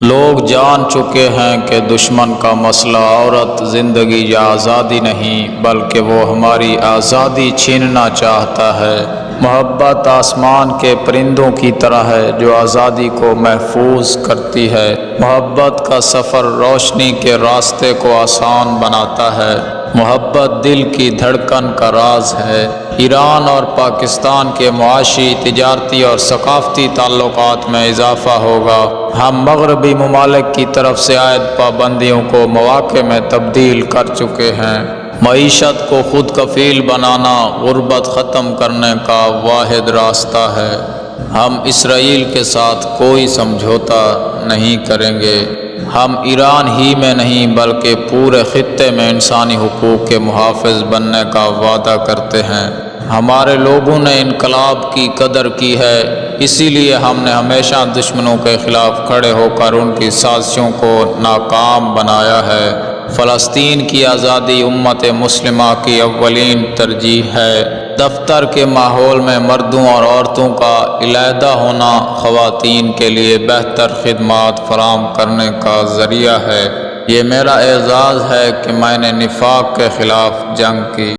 لوگ جان چکے ہیں کہ دشمن کا مسئلہ عورت، زندگی یا آزادی نہیں، بلکہ وہ ہماری آزادی چھیننا چاہتا ہے۔ محبت آسمان کے پرندوں کی طرح ہے جو آزادی کو محفوظ کرتی ہے۔ محبت کا سفر روشنی کے راستے کو آسان بناتا ہے۔ محبت دل کی دھڑکن کا راز ہے۔ ایران اور پاکستان کے معاشی، تجارتی اور ثقافتی تعلقات میں اضافہ ہوگا۔ ہم مغربی ممالک کی طرف سے عائد پابندیوں کو مواقع میں تبدیل کر چکے ہیں۔ معیشت کو خود کفیل بنانا غربت ختم کرنے کا واحد راستہ ہے۔ ہم اسرائیل کے ساتھ کوئی سمجھوتا نہیں کریں گے۔ ہم ایران ہی میں نہیں بلکہ پورے خطے میں انسانی حقوق کے محافظ بننے کا وعدہ کرتے ہیں۔ ہمارے لوگوں نے انقلاب کی قدر کی ہے، اسی لیے ہم نے ہمیشہ دشمنوں کے خلاف کھڑے ہو کر ان کی سازشوں کو ناکام بنایا ہے۔ فلسطین کی آزادی امت مسلمہ کی اولین ترجیح ہے۔ دفتر کے ماحول میں مردوں اور عورتوں کا علیحدہ ہونا خواتین کے لیے بہتر خدمات فراہم کرنے کا ذریعہ ہے۔ یہ میرا اعزاز ہے کہ میں نے نفاق کے خلاف جنگ کی۔